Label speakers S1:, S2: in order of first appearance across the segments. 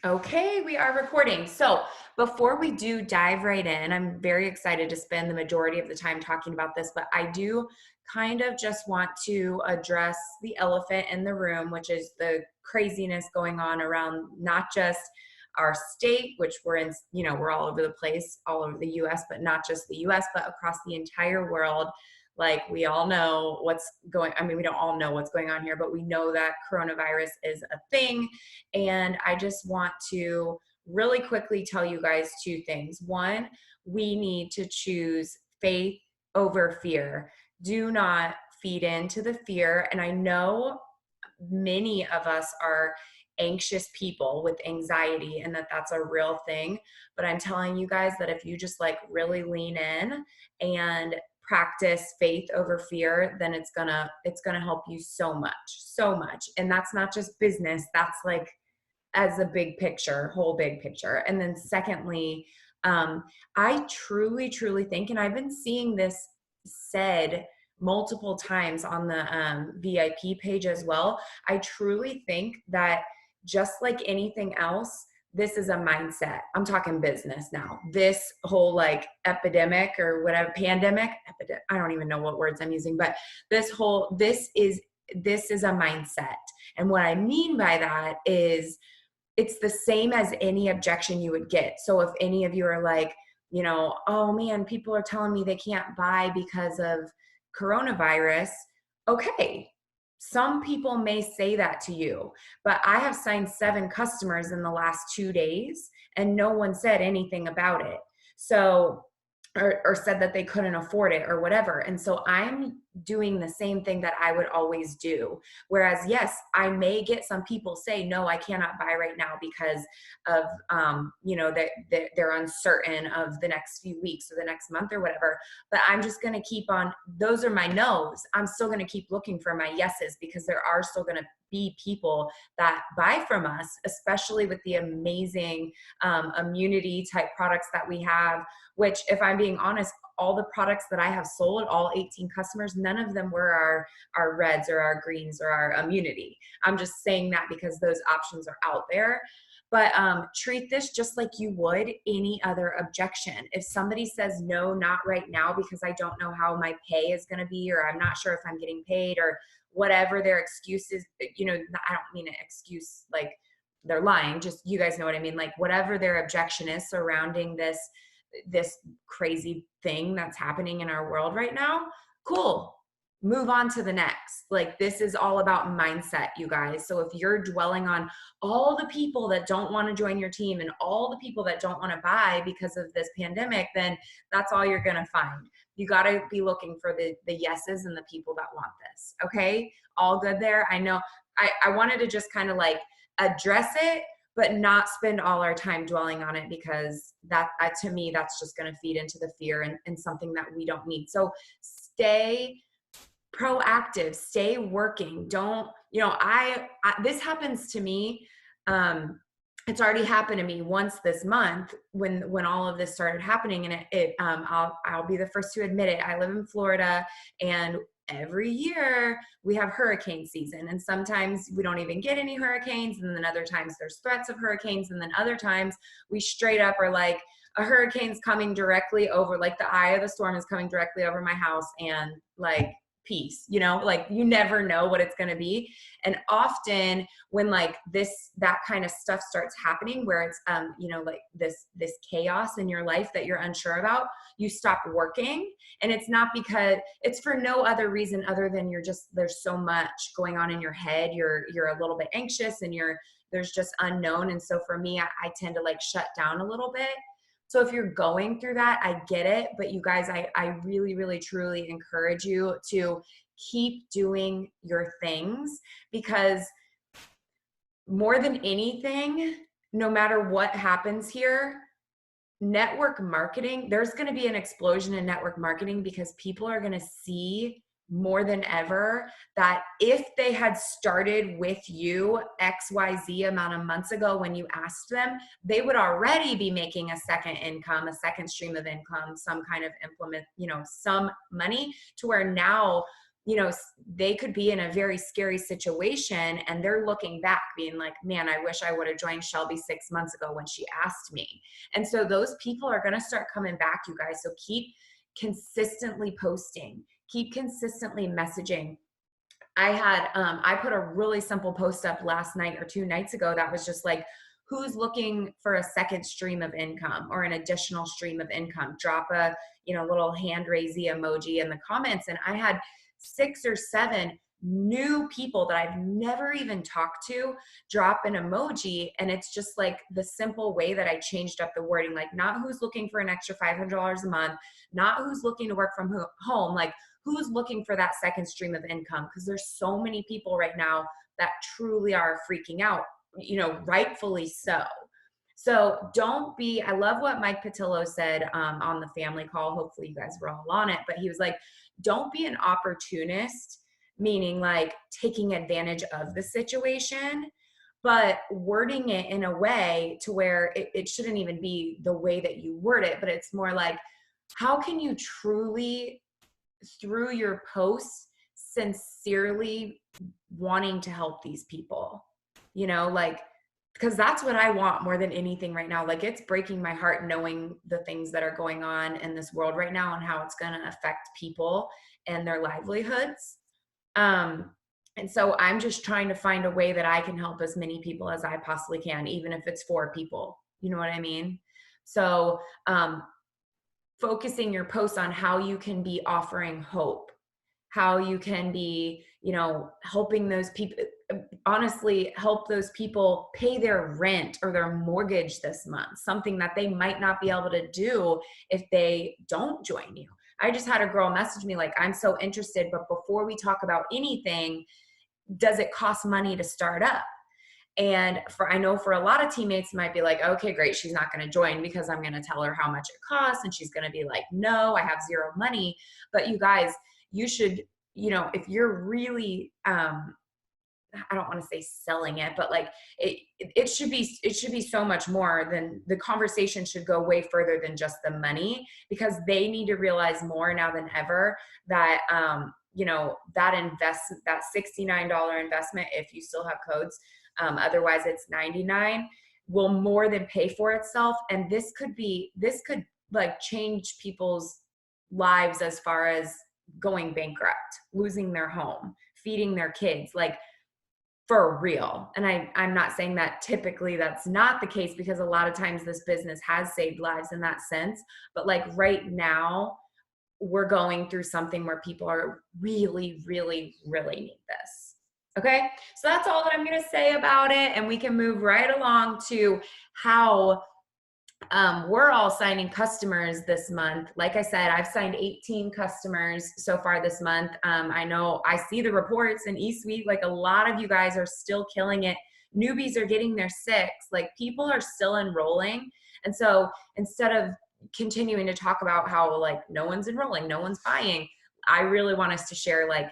S1: Okay, we are recording. So before we do dive right in, I'm very excited to spend the majority of the time talking about this, but I do kind of just want to address the elephant in the room, which is the craziness going on around not just our state, which we're in, we're all over the place, all over the US, but not just the US, but across the entire world. Like we all know we don't all know what's going on here, but we know that coronavirus is a thing. And I just want to really quickly tell you guys two things. One, we need to choose faith over fear. Do not feed into the fear. And I know many of us are anxious people with anxiety and that's a real thing. But I'm telling you guys that if you just like really lean in and practice faith over fear, then it's gonna help you so much, so much. And that's not just business, that's like as a big picture, whole big picture. And then secondly, I truly, truly think, and I've been seeing this said multiple times on the VIP page as well. I truly think that just like anything else, this is a mindset. I'm talking business now. This whole like epidemic or whatever, I don't even know what words I'm using, but this is a mindset. And what I mean by that is it's the same as any objection you would get. So if any of you are like, oh man, people are telling me they can't buy because of coronavirus. Okay. Some people may say that to you, but I have signed 7 customers in the last 2 days and no one said anything about it. So or said that they couldn't afford it or whatever. And so I'm doing the same thing that I would always do. Whereas, yes, I may get some people say, no, I cannot buy right now because of, that they're uncertain of the next few weeks or the next month or whatever. But I'm just going to keep on, those are my no's. I'm still going to keep looking for my yeses because there are still going to be people that buy from us, especially with the amazing immunity type products that we have, which if I'm being honest, all the products that I have sold, all 18 customers, none of them were our reds or our greens or our immunity. I'm just saying that because those options are out there. But treat this just like you would any other objection. If somebody says, no, not right now, because I don't know how my pay is going to be, or I'm not sure if I'm getting paid, or whatever their excuse is, I don't mean an excuse like they're lying, just you guys know what I mean. Like whatever their objection is surrounding this crazy thing that's happening in our world right now, cool. Move on to the next. Like this is all about mindset, you guys. So if you're dwelling on all the people that don't want to join your team and all the people that don't want to buy because of this pandemic, then that's all you're going to find. You got to be looking for the yeses and the people that want this. Okay. All good there. I know I wanted to just kind of like address it, but not spend all our time dwelling on it because that to me, that's just going to feed into the fear and something that we don't need. So stay proactive, stay working. Don't, this happens to me. It's already happened to me once this month when all of this started happening. And I'll be the first to admit it. I live in Florida and every year we have hurricane season, and sometimes we don't even get any hurricanes, and then other times there's threats of hurricanes, and then other times we straight up are like, a hurricane's coming directly over, like the eye of the storm is coming directly over my house, and like peace, like you never know what it's going to be. And often when like that kind of stuff starts happening where it's like this chaos in your life that you're unsure about, you stop working. And it's not because it's for no other reason other than there's so much going on in your head, you're a little bit anxious and there's just unknown. And so for me, I tend to like shut down a little bit. So if you're going through that, I get it. But you guys, I really, really, truly encourage you to keep doing your things, because more than anything, no matter what happens here, network marketing, there's going to be an explosion in network marketing because people are going to see more than ever that if they had started with you XYZ amount of months ago when you asked them, they would already be making a second income, a second stream of income, some kind of some money, to where now they could be in a very scary situation and they're looking back being like, man, I wish I would have joined Shelby 6 months ago when she asked me. And so those people are going to start coming back, you guys. So keep consistently posting, keep consistently messaging. I put a really simple post up last night or 2 nights ago that was just like, who's looking for a second stream of income or an additional stream of income? Drop a, little hand raising emoji in the comments. And I had 6 or 7 new people that I've never even talked to drop an emoji. And it's just like the simple way that I changed up the wording, like not who's looking for an extra $500 a month, not who's looking to work from home, like who's looking for that second stream of income. Because there's so many people right now that truly are freaking out, rightfully so. So I love what Mike Patillo said on the family call. Hopefully you guys were all on it, but he was like, don't be an opportunist, meaning like taking advantage of the situation, but wording it in a way to where it shouldn't even be the way that you word it, but it's more like, how can you truly, through your posts, sincerely wanting to help these people, because that's what I want more than anything right now. Like, it's breaking my heart knowing the things that are going on in this world right now and how it's going to affect people and their livelihoods. And so I'm just trying to find a way that I can help as many people as I possibly can, even if it's 4 people. You know what I mean? So focusing your posts on how you can be offering hope, how you can be, helping those people, honestly, help those people pay their rent or their mortgage this month, something that they might not be able to do if they don't join you. I just had a girl message me like, I'm so interested, but before we talk about anything, does it cost money to start up? And I know for a lot of teammates might be like, okay, great, she's not going to join because I'm going to tell her how much it costs. And she's going to be like, no, I have zero money. But you guys, you should, if you're really, I don't want to say selling it, but like it should be so much more than the conversation should go way further than just the money, because they need to realize more now than ever that, that $69 investment, if you still have codes, otherwise it's $99, will more than pay for itself. And this could like change people's lives as far as going bankrupt, losing their home, feeding their kids, like for real. And I'm not saying that typically that's not the case, because a lot of times this business has saved lives in that sense. But like right now, we're going through something where people are really, really, really need this. Okay. So that's all that I'm going to say about it. And we can move right along to how we're all signing customers this month. Like I said, I've signed 18 customers so far this month. I know I see the reports in eSuite, like a lot of you guys are still killing it. Newbies are getting their 6, like people are still enrolling. And so instead of continuing to talk about how like no one's enrolling, no one's buying, I really want us to share like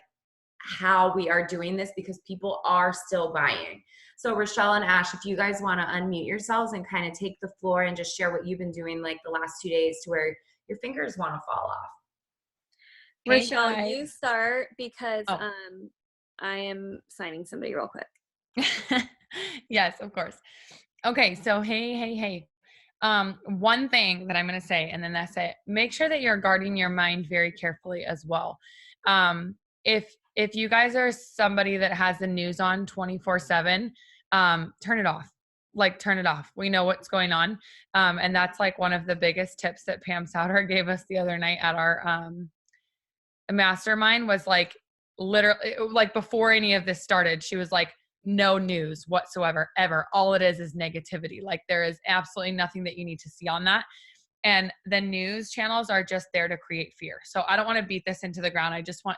S1: how we are doing this, because people are still buying. So Rochelle and Ash, if you guys want to unmute yourselves and kind of take the floor and just share what you've been doing like the last 2 days to where your fingers want to fall off.
S2: Hey, Rochelle, guys. You start, because I am signing somebody real quick.
S3: Yes, of course. Okay, so hey. One thing that I'm going to say, and then that's it. Make sure that you're guarding your mind very carefully as well. If you guys are somebody that has the news on 24/7, turn it off. Like, turn it off. We know what's going on. And that's like one of the biggest tips that Pam Souter gave us the other night at our mastermind, was like, literally, like before any of this started, she was like, no news whatsoever, ever. All it is negativity. Like, there is absolutely nothing that you need to see on that. And the news channels are just there to create fear. So I don't want to beat this into the ground. I just want,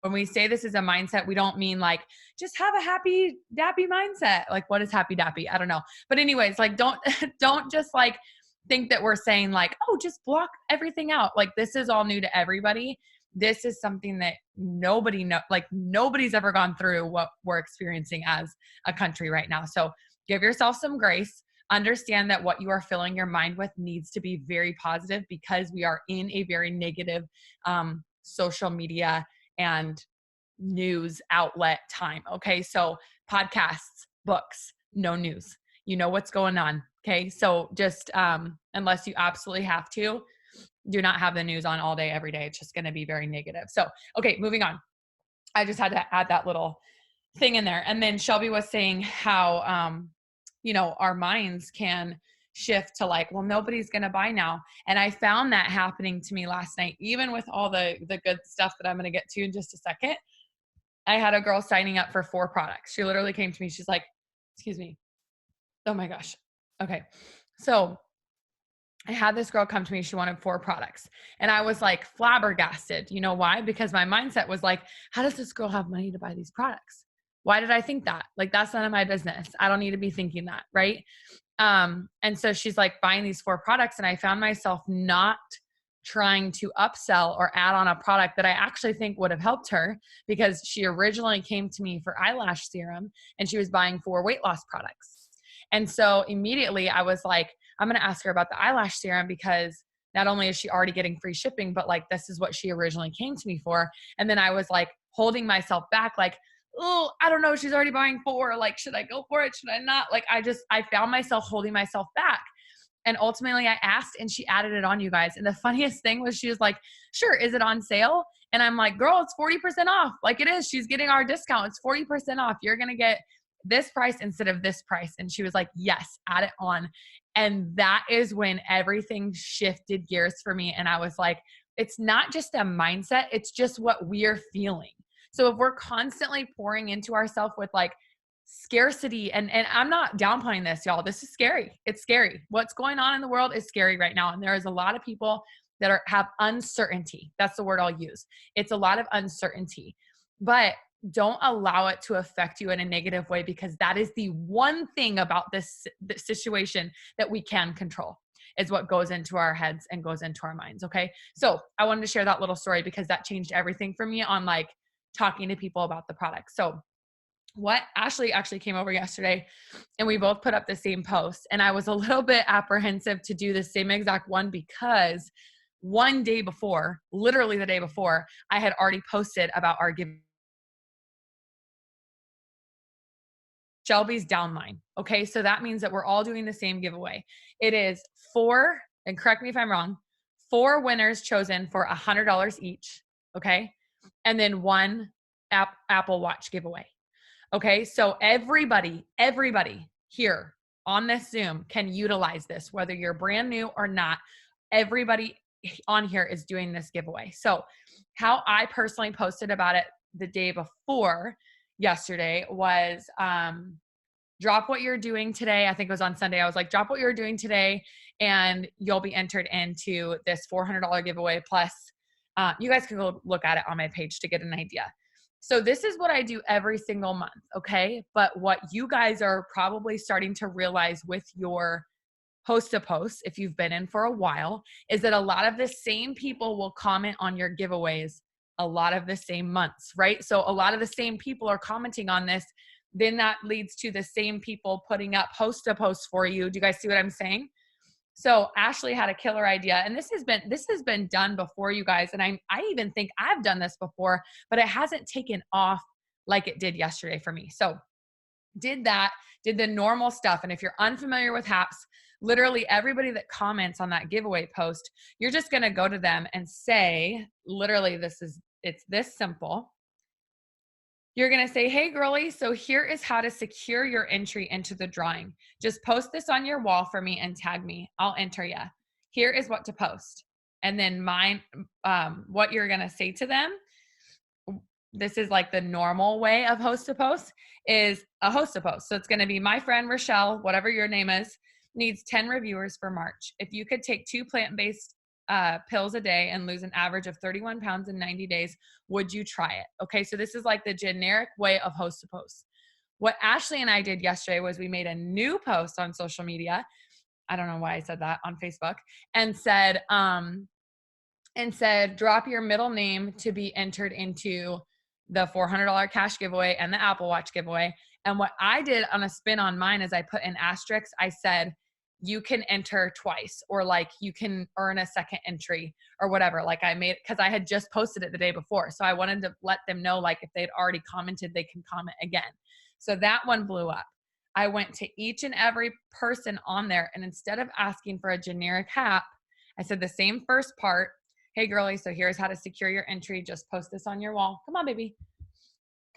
S3: when we say this is a mindset, we don't mean like, just have a happy, dappy mindset. Like, what is happy dappy? I don't know. But anyways, like, don't just like think that we're saying like, oh, just block everything out. Like, this is all new to everybody. This is something that nobody's ever gone through what we're experiencing as a country right now. So give yourself some grace. understand that what you are filling your mind with needs to be very positive, because we are in a very negative social media and news outlet time. Okay. So podcasts, books, no news. You know what's going on. Okay. So just unless you absolutely have to, do not have the news on all day, every day. It's just going to be very negative. So, okay, moving on. I just had to add that little thing in there. And then Shelby was saying how, our minds can shift to like, well, nobody's going to buy now. And I found that happening to me last night, even with all the good stuff that I'm going to get to in just a second. I had a girl signing up for 4 products. She literally came to me. She's like, excuse me. Oh my gosh. Okay. So I had this girl come to me. She wanted 4 products. And I was like flabbergasted. You know why? Because my mindset was like, how does this girl have money to buy these products? Why did I think that? Like, that's none of my business. I don't need to be thinking that. Right. And so she's like buying these 4 products. And I found myself not trying to upsell or add on a product that I actually think would have helped her, because she originally came to me for eyelash serum and she was buying 4 weight loss products. And so immediately I was like, I'm going to ask her about the eyelash serum, because not only is she already getting free shipping, but like, this is what she originally came to me for. And then I was like holding myself back, like, oh, I don't know, she's already buying 4. Like, should I go for it? Should I not? Like, I found myself holding myself back. And ultimately I asked and she added it on, you guys. And the funniest thing was she was like, sure, is it on sale? And I'm like, girl, it's 40% off. Like, it is. She's getting our discount. It's 40% off. You're going to get this price instead of this price. And she was like, yes, add it on. And that is when everything shifted gears for me. And I was like, it's not just a mindset, it's just what we're feeling. So if we're constantly pouring into ourselves with like scarcity, and I'm not downplaying this, y'all, this is scary. It's scary. What's going on in the world is scary right now. And there is a lot of people that have uncertainty. That's the word I'll use. It's a lot of uncertainty, but don't allow it to affect you in a negative way, because that is the one thing about this situation that we can control, is what goes into our heads and goes into our minds. Okay. So I wanted to share that little story because that changed everything for me on like talking to people about the product. So what Ashley actually came over yesterday and we both put up the same post, and I was a little bit apprehensive to do the same exact one, because one day before, literally the day before, I had already posted about our give. Shelby's downline. Okay. So that means that we're all doing the same giveaway. It is 4, and correct me if I'm wrong, 4 winners chosen for $100 each. Okay. And then 1 Apple Watch giveaway. Okay. So everybody here on this Zoom can utilize this, whether you're brand new or not. Everybody on here is doing this giveaway. So how I personally posted about it the day before yesterday was, drop what you're doing today. I think it was on Sunday. I was like, drop what you're doing today and you'll be entered into this $400 giveaway. Plus, you guys can go look at it on my page to get an idea. So this is what I do every single month. Okay. But what you guys are probably starting to realize with your host to post, if you've been in for a while, is that a lot of the same people will comment on your giveaways a lot of the same months, right? So a lot of the same people are commenting on this. Then that leads to the same people putting up host to post for you. Do you guys see what I'm saying? So Ashley had a killer idea, and this has been done before, you guys. And I even think I've done this before, but it hasn't taken off like it did yesterday for me. So did the normal stuff. And if you're unfamiliar with HAPs, literally everybody that comments on that giveaway post, you're just going to go to them and say, literally, it's this simple. You're going to say, hey, girly, so here is how to secure your entry into the drawing. Just post this on your wall for me and tag me. I'll enter you. Here is what to post. And then what you're going to say to them, this is like the normal way of host to post, is a host to post. So it's going to be, my friend Rochelle, whatever your name is, needs 10 reviewers for March. If you could take 2 plant-based pills a day and lose an average of 31 pounds in 90 days, would you try it? Okay. So this is like the generic way of host to post. What Ashley and I did yesterday was we made a new post on social media. I don't know why I said that, on Facebook, and said, drop your middle name to be entered into the $400 cash giveaway and the Apple Watch giveaway. And what I did on a spin on mine is I put in asterisks. I said, you can enter twice, or like you can earn a second entry or whatever. Like I made, cause I had just posted it the day before. So I wanted to let them know, like if they'd already commented, they can comment again. So that one blew up. I went to each and every person on there. And instead of asking for a generic HAP, I said the same first part. Hey girlie, so here's how to secure your entry. Just post this on your wall. Come on, baby.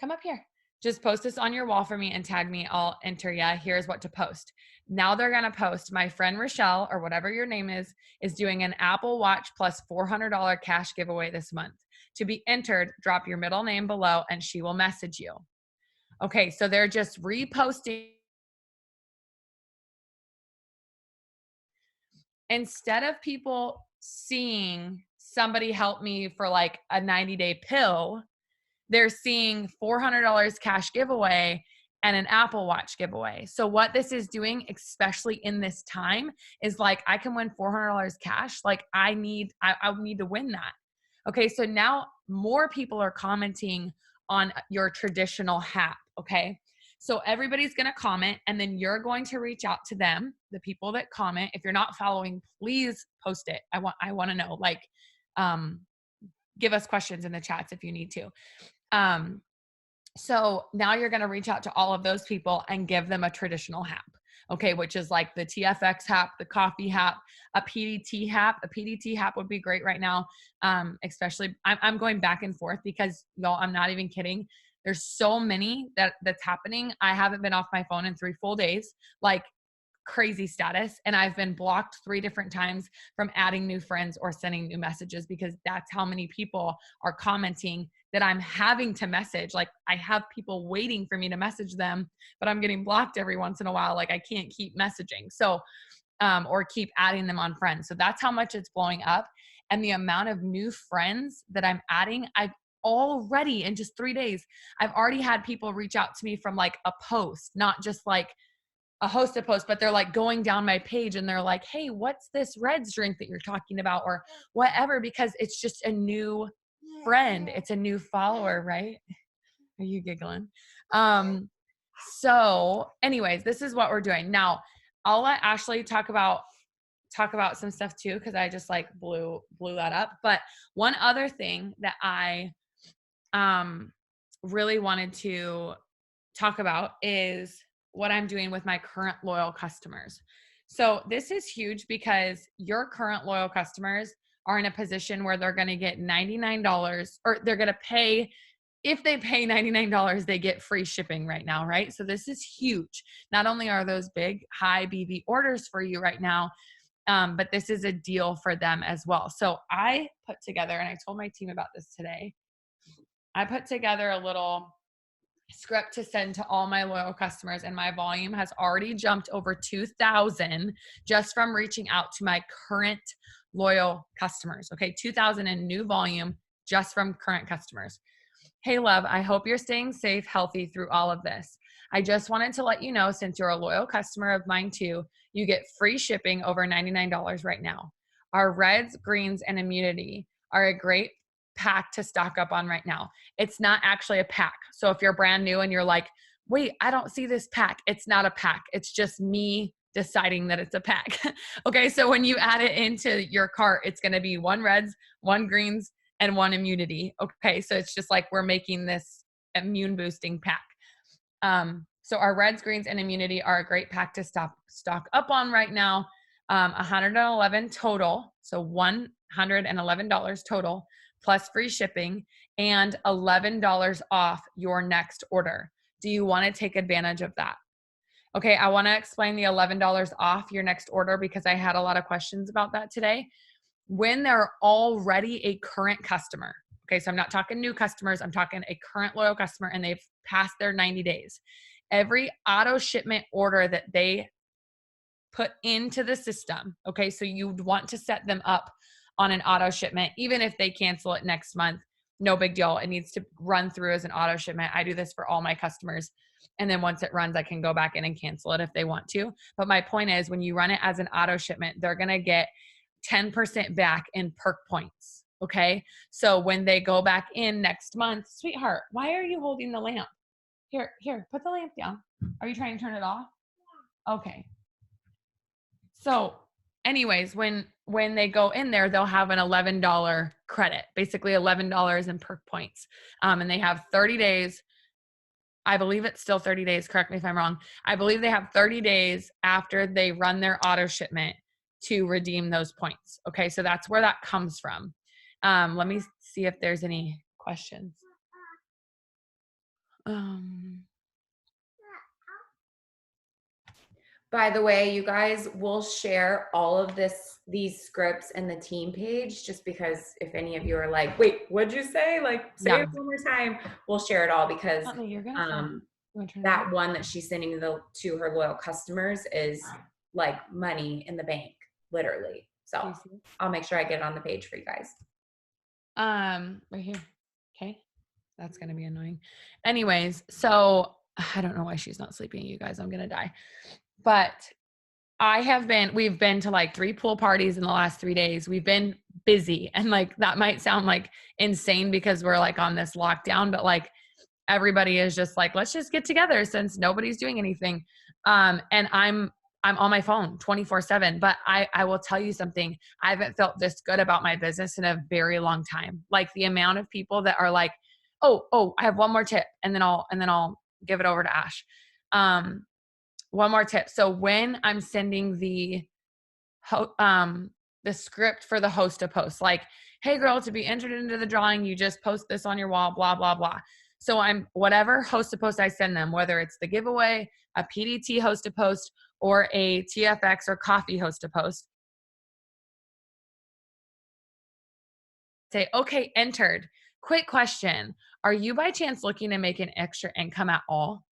S3: Come up here. Just post this on your wall for me and tag me. I'll enter ya. Here's what to post. Now they're going to post, my friend Rochelle, or whatever your name is doing an Apple Watch plus $400 cash giveaway this month. To be entered, drop your middle name below and she will message you. Okay, so they're just reposting. Instead of people seeing somebody help me for like a 90-day pill, they're seeing $400 cash giveaway and an Apple Watch giveaway. So what this is doing, especially in this time, is like, I can win $400 cash. Like I need to win that. Okay. So now more people are commenting on your traditional HAP. Okay. So everybody's going to comment, and then you're going to reach out to them, the people that comment. If you're not following, please post it. I want to know, like, give us questions in the chats if you need to. So now you're going to reach out to all of those people and give them a traditional HAP. Okay. Which is like the TFX HAP, the coffee HAP, a PDT HAP. A PDT HAP would be great right now. Especially I'm going back and forth because y'all, I'm not even kidding. There's so many that's happening. I haven't been off my phone in 3 full days, like crazy status. And I've been blocked 3 different times from adding new friends or sending new messages, because that's how many people are commenting that I'm having to message. Like I have people waiting for me to message them, but I'm getting blocked every once in a while. Like I can't keep messaging. So, or keep adding them on friends. So that's how much it's blowing up. And the amount of new friends that I'm adding, I've already, in just 3 days, I've already had people reach out to me from like a post, not just like a hosted post, but they're like going down my page and they're like, hey, what's this Reds drink that you're talking about, or whatever, because it's just a new friend. It's a new follower, right? Are you giggling? So anyways, this is what we're doing. Now I'll let Ashley talk about some stuff too, because I just like blew that up. But one other thing that I really wanted to talk about is what I'm doing with my current loyal customers. So this is huge because your current loyal customers are in a position where they're going to get $99, or they're going to pay. If they pay $99, they get free shipping right now, right? So this is huge. Not only are those big high BV orders for you right now, but this is a deal for them as well. So I put together, and I told my team about this today, I put together a little script to send to all my loyal customers, and my volume has already jumped over 2,000 just from reaching out to my current loyal customers. Okay, 2,000 in new volume just from current customers. Hey love, I hope you're staying safe, healthy through all of this. I just wanted to let you know, since you're a loyal customer of mine too, you get free shipping over $99 right now. Our Reds, Greens, and Immunity are a great pack to stock up on right now. It's not actually a pack. So if you're brand new and you're like, wait, I don't see this pack, it's not a pack. It's just me deciding that it's a pack. Okay, so when you add it into your cart, it's going to be 1 Reds, 1 Greens, and 1 Immunity. Okay, so it's just like we're making this immune boosting pack. So our Reds, Greens, and Immunity are a great pack to stock up on right now. $111 total, so $111 total plus free shipping, and $11 off your next order. Do you want to take advantage of that? Okay, I want to explain the $11 off your next order because I had a lot of questions about that today. When they're already a current customer, okay, so I'm not talking new customers, I'm talking a current loyal customer and they've passed their 90 days. Every auto shipment order that they put into the system, okay, so you'd want to set them up on an auto shipment, even if they cancel it next month, no big deal. It needs to run through as an auto shipment. I do this for all my customers. And then once it runs, I can go back in and cancel it if they want to. But my point is, when you run it as an auto shipment, they're going to get 10% back in perk points. Okay. So when they go back in next month, sweetheart, why are you holding the lamp? Here, put the lamp down. Are you trying to turn it off? Okay. So anyways, when they go in there, they'll have an $11 credit, basically $11 in perk points. And they have 30 days. I believe it's still 30 days. Correct me if I'm wrong. I believe they have 30 days after they run their auto shipment to redeem those points. Okay. So that's where that comes from. Let me see if there's any questions.
S1: By the way, you guys will share all of these scripts in the team page, just because if any of you are like, wait, what'd you say? Like, say it one more time. We'll share it all because that one that she's sending to her loyal customers is like money in the bank, literally. So I'll make sure I get it on the page for you guys.
S3: Right here. Okay. That's going to be annoying. Anyways, so I don't know why she's not sleeping, you guys. I'm going to die. But we've been to like 3 pool parties in the last 3 days. We've been busy, and like, that might sound like insane because we're like on this lockdown, but like everybody is just like, let's just get together since nobody's doing anything. And I'm on my phone 24/7, but I will tell you something. I haven't felt this good about my business in a very long time. Like the amount of people that are like, oh, I have one more tip, and then I'll give it over to Ash. One more tip. So when I'm sending the script for the host to post, like, hey girl, to be entered into the drawing, you just post this on your wall, blah, blah, blah. So whatever host to post I send them, whether it's the giveaway, a PDT host to post, or a TFX or coffee host to post, say, okay, entered. Quick question. Are you by chance looking to make an extra income at all?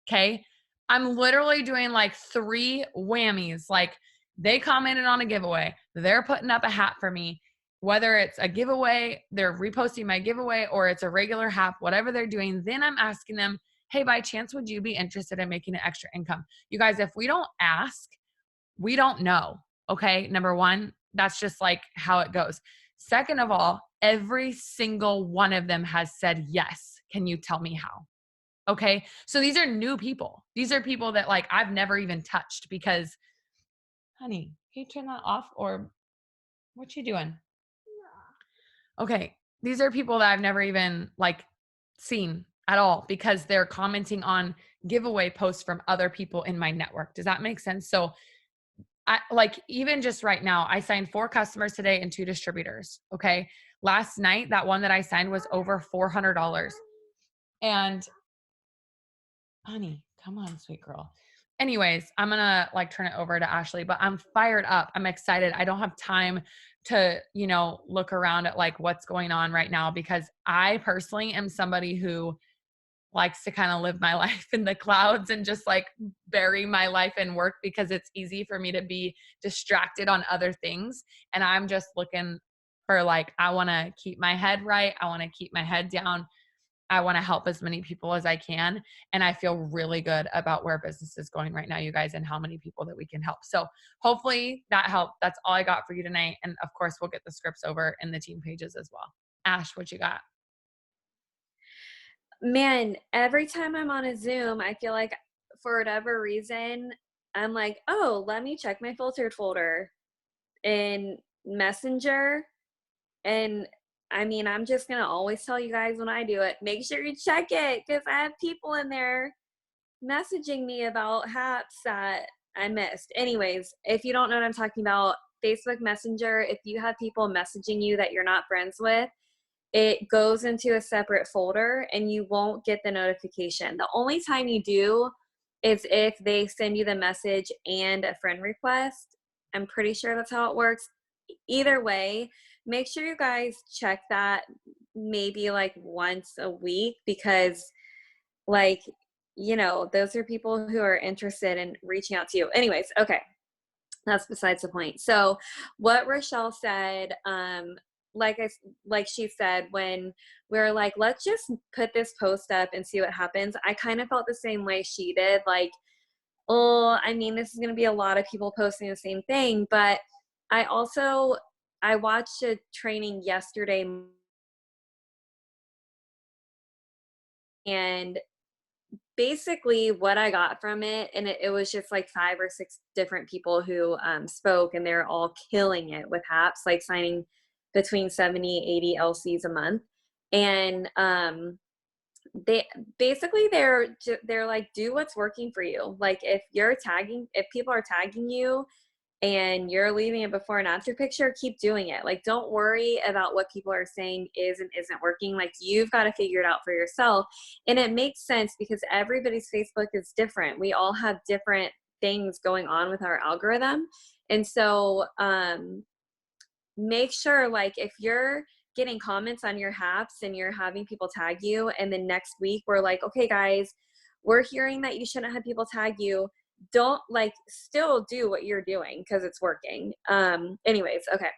S3: Okay. I'm literally doing like 3 whammies. Like, they commented on a giveaway. They're putting up a hat for me. Whether it's a giveaway, they're reposting my giveaway, or it's a regular hat, whatever they're doing. Then I'm asking them, hey, by chance, would you be interested in making an extra income? You guys, if we don't ask, we don't know. Okay. Number one, that's just like how it goes. Second of all, every single one of them has said yes. Can you tell me how? Okay. So these are new people. These are people that like I've never even touched because, honey, can you turn that off, or what you doing? Okay. These are people that I've never even like seen at all because they're commenting on giveaway posts from other people in my network. Does that make sense? So I like, even just right now, I signed 4 customers today and 2 distributors. Okay. Last night, that one that I signed was over $400. And honey, come on, sweet girl. Anyways, I'm going to like turn it over to Ashley, but I'm fired up. I'm excited. I don't have time to, look around at like what's going on right now because I personally am somebody who likes to kind of live my life in the clouds and just like bury my life in work because it's easy for me to be distracted on other things. And I'm just looking for like, I want to keep my head right. I want to keep my head down. I want to help as many people as I can. And I feel really good about where business is going right now, you guys, and how many people that we can help. So hopefully that helped. That's all I got for you tonight. And of course, we'll get the scripts over in the team pages as well. Ash, what you got?
S2: Man, every time I'm on a Zoom, I feel like for whatever reason, I'm like, oh, let me check my filtered folder in Messenger. And I mean, I'm just going to always tell you guys when I do it, make sure you check it because I have people in there messaging me about HAPs that I missed. Anyways, if you don't know what I'm talking about, Facebook Messenger, if you have people messaging you that you're not friends with, it goes into a separate folder and you won't get the notification. The only time you do is if they send you the message and a friend request. I'm pretty sure that's how it works. Either way, make sure you guys check that maybe like once a week because like, those are people who are interested in reaching out to you. Anyways, okay. That's besides the point. So what Rochelle said, like she said, when we were like, let's just put this post up and see what happens. I kind of felt the same way she did. Like, oh, I mean, this is going to be a lot of people posting the same thing. But I watched a training yesterday and basically what I got from it, and it was just like 5 or 6 different people who spoke, and they're all killing it with HAPs, like signing between 70, 80 LCs a month. And they basically they're like, do what's working for you. Like if people are tagging you and you're leaving a before and after picture, keep doing it. Like, don't worry about what people are saying is and isn't working. Like, you've got to figure it out for yourself. And it makes sense because everybody's Facebook is different. We all have different things going on with our algorithm. And so, make sure, like, if you're getting comments on your HAPs and you're having people tag you, and then next week we're like, okay, guys, we're hearing that you shouldn't have people tag you. Don't, like, still do what you're doing because it's working. Anyways, okay.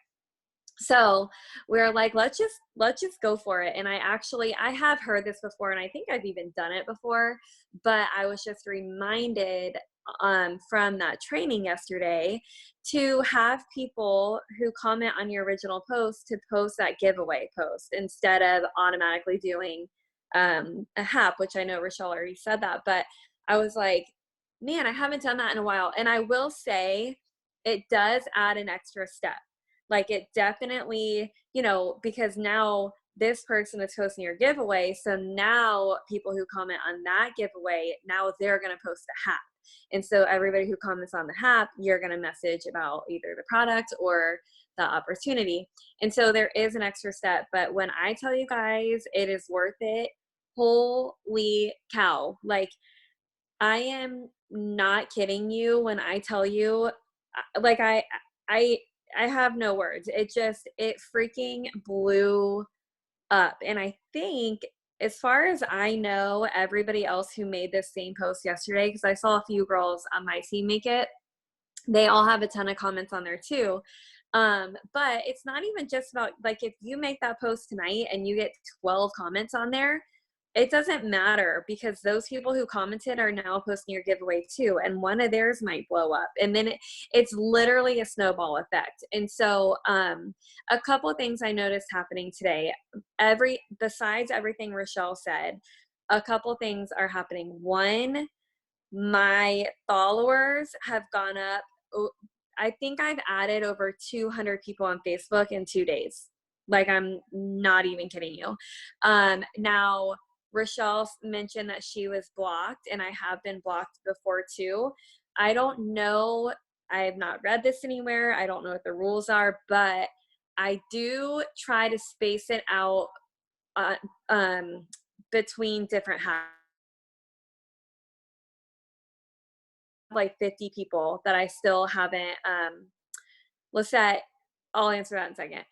S2: So we're like, let's just go for it. And I have heard this before, and I think I've even done it before, but I was just reminded from that training yesterday to have people who comment on your original post to post that giveaway post instead of automatically doing a HAP, which I know Rochelle already said that, but I was like, man, I haven't done that in a while. And I will say it does add an extra step. Like, it definitely, because now this person is posting your giveaway. So now people who comment on that giveaway, now they're going to post a HAP. And so everybody who comments on the HAP, you're going to message about either the product or the opportunity. And so there is an extra step. But when I tell you guys, it is worth it. Holy cow. Like, I am not kidding you when I tell you, like, I have no words. It freaking blew up. And I think, as far as I know, everybody else who made this same post yesterday, because I saw a few girls on my team make it, they all have a ton of comments on there too. But it's not even just about, like, if you make that post tonight and you get 12 comments on there, it doesn't matter because those people who commented are now posting your giveaway too, and one of theirs might blow up, and then it's literally a snowball effect. And so a couple of things I noticed happening today, besides everything Rochelle said, a couple of things are happening. One, my followers have gone up. I think I've added over 200 people on Facebook in 2 days. Like, I'm not even kidding you. Now, Rochelle mentioned that she was blocked, and I have been blocked before too. I don't know. I have not read this anywhere. I don't know what the rules are, but I do try to space it out between different hashtags. Like 50 people that I still haven't, Lisette, I'll answer that in a second.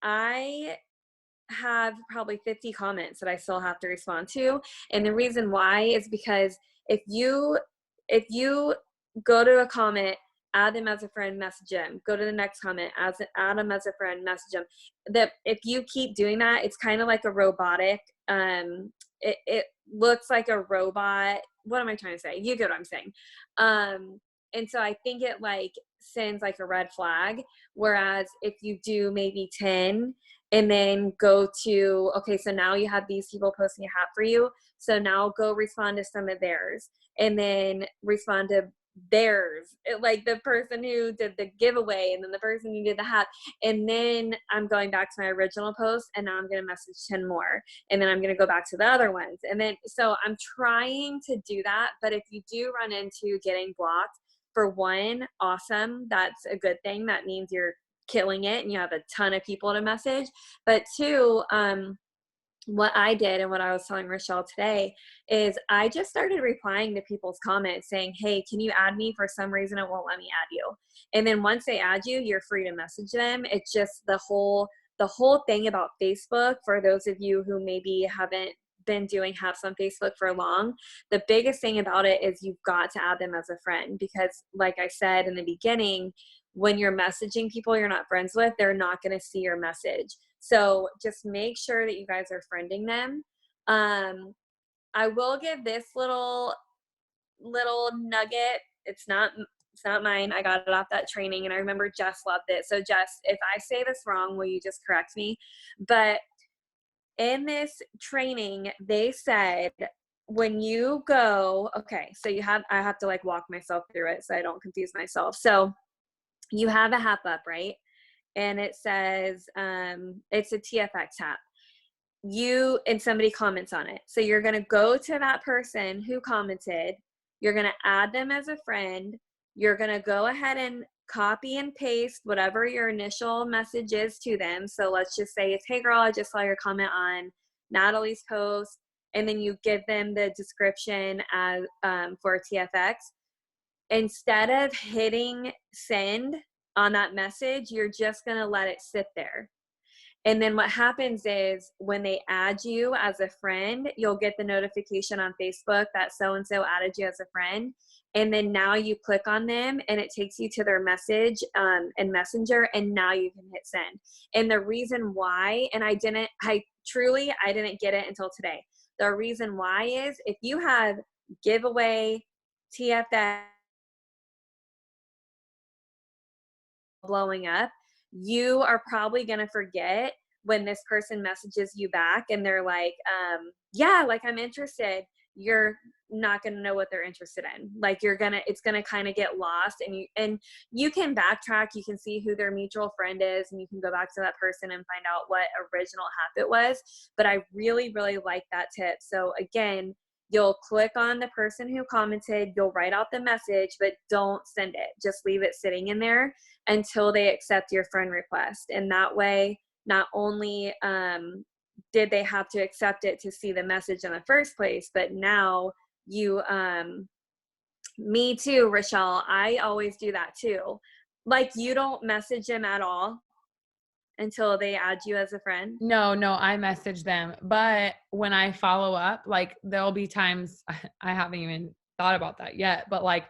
S2: I have probably 50 comments that I still have to respond to. And the reason why is because if you go to a comment, add them as a friend, message them, go to the next comment, add them as a friend, message them. That if you keep doing that, it's kind of like a robotic, it looks like a robot. What am I trying to say? You get what I'm saying. And so I think it, like, sends like a red flag. Whereas if you do maybe 10 and then go to, okay, so now you have these people posting a HAP for you. So now go respond to some of theirs, and then respond to theirs, like the person who did the giveaway, and then the person who did the HAP. And then I'm going back to my original post, and now I'm going to message 10 more. And then I'm going to go back to the other ones. And then, so I'm trying to do that. But if you do run into getting blocked, for one, awesome. That's a good thing. That means you're killing it and you have a ton of people to message. But two, what I did and what I was telling Rochelle today is I just started replying to people's comments saying, hey, can you add me? For some reason, it won't let me add you. And then once they add you, you're free to message them. It's just the whole thing about Facebook, for those of you who maybe haven't been doing HAPs on Facebook for long, the biggest thing about it is you've got to add them as a friend, because like I said in the beginning, when you're messaging people you're not friends with, they're not going to see your message. So just make sure that you guys are friending them. I will give this little nugget. It's not mine. I got it off that training, and I remember Jess loved it. So Jess, if I say this wrong, will you just correct me? But in this training, they said when you go, okay, so I have to like walk myself through it so I don't confuse myself. So you have a HAP up, right? And it says, it's a TFX HAP. And somebody comments on it. So you're going to go to that person who commented, you're going to add them as a friend. You're going to go ahead and copy and paste whatever your initial message is to them. So let's just say it's, hey girl, I just saw your comment on Natalie's post. And then you give them the description as, for TFX. Instead of hitting send on that message, you're just going to let it sit there. And then what happens is when they add you as a friend, you'll get the notification on Facebook that so-and-so added you as a friend. And then now you click on them and it takes you to their message in Messenger, and now you can hit send. And the reason why, and I didn't get it until today. The reason why is if you have giveaway TFX blowing up, you are probably going to forget when this person messages you back and they're like, yeah, like I'm interested. You're not going to know what they're interested in. Like it's going to kind of get lost, and you can backtrack. You can see who their mutual friend is, and you can go back to that person and find out what original HAP it was. But I really, really like that tip. So again, you'll click on the person who commented, you'll write out the message, but don't send it. Just leave it sitting in there until they accept your friend request. And that way, not only did they have to accept it to see the message in the first place, but now you, me too, Rochelle, I always do that too. Like, you don't message them at all until they add you as a friend?
S3: No, I message them. But when I follow up, like there'll be times I haven't even thought about that yet. But like,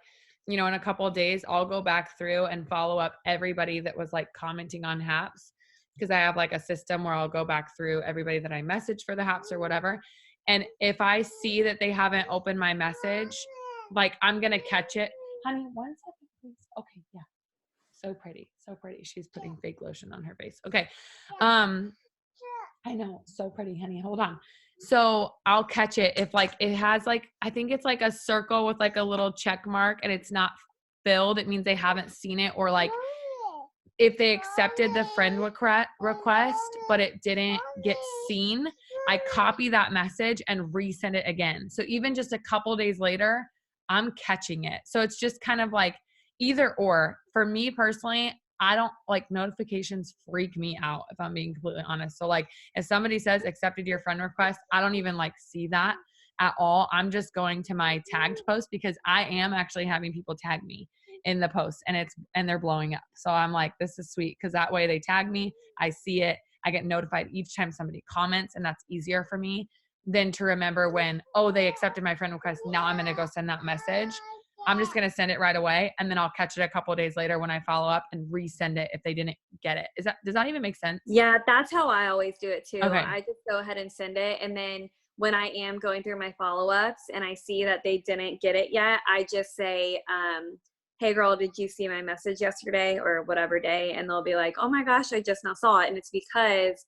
S3: you know, in a couple of days, I'll go back through and follow up everybody that was like commenting on HAPs, because I have like a system where I'll go back through everybody that I messaged for the HAPs or whatever. And if I see that they haven't opened my message, like I'm going to catch it. Honey, 1 second, please. Okay. Yeah. So pretty. So pretty. She's putting fake lotion on her face. Okay. I know. So pretty, honey. Hold on. So I'll catch it if like it has like, I think it's like a circle with like a little check mark and it's not filled. It means they haven't seen it, or like if they accepted the friend request, but it didn't get seen, I copy that message and resend it again. So even just a couple days later, I'm catching it. So it's just kind of like either or. For me personally, I don't like notifications freak me out, if I'm being completely honest. So like if somebody says accepted your friend request, I don't even like see that at all. I'm just going to my tagged post because I am actually having people tag me in the post, and they're blowing up. So I'm like, this is sweet, because that way they tag me, I see it, I get notified each time somebody comments, and that's easier for me than to remember when, oh, they accepted my friend request. Now I'm going to go send that message. I'm just going to send it right away, and then I'll catch it a couple of days later when I follow up and resend it if they didn't get it. Does that even make sense?
S2: Yeah, that's how I always do it too.
S3: Okay.
S2: I just go ahead and send it, and then when I am going through my follow-ups and I see that they didn't get it yet, I just say, hey girl, did you see my message yesterday or whatever day? And they'll be like, oh my gosh, I just now saw it. And it's because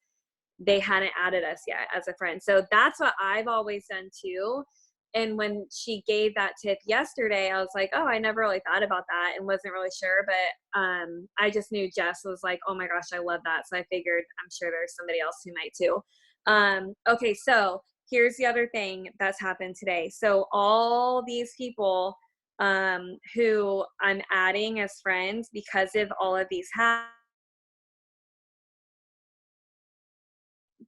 S2: they hadn't added us yet as a friend. So that's what I've always done too. And when she gave that tip yesterday, I was like, oh, I never really thought about that and wasn't really sure. But I just knew Jess was like, oh my gosh, I love that. So I figured I'm sure there's somebody else who might too. Okay, so here's the other thing that's happened today. So all these people who I'm adding as friends because of all of these hacks,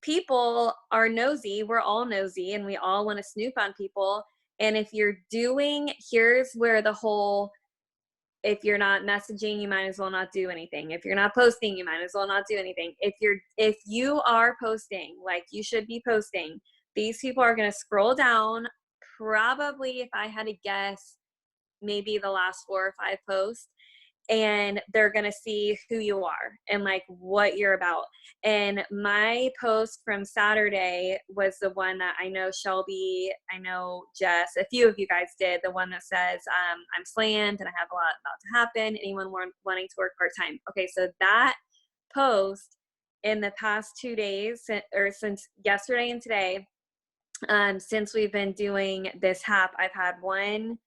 S2: people are nosy. We're all nosy and we all want to snoop on people. And if you're here's where the whole, if you're not messaging, you might as well not do anything. If you're not posting, you might as well not do anything. If you are posting, like you should be posting, these people are going to scroll down, probably, if I had to guess, maybe the last 4 or 5 posts, and they're going to see who you are and like what you're about. And my post from Saturday was the one that I know Shelby, I know Jess, a few of you guys did, the one that says, I'm slammed and I have a lot about to happen. Anyone wanting to work part-time. Okay. So that post in the past 2 days, or since yesterday and today, Since we've been doing this HAP, I've had 7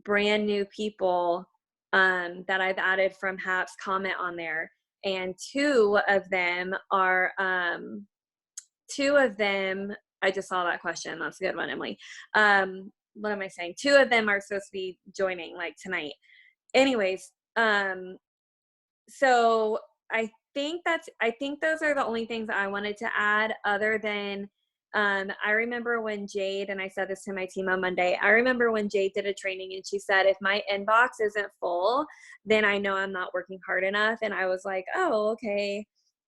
S2: brand new people that I've added from HAPs comment on there. And two of them, I just saw that question. That's a good one, Emily. What am I saying? Two of them are supposed to be joining like tonight. Anyways, so I think those are the only things I wanted to add, other than I remember when Jade, and I said this to my team on Monday, I remember when Jade did a training and she said, if my inbox isn't full, then I know I'm not working hard enough. And I was like, oh, okay.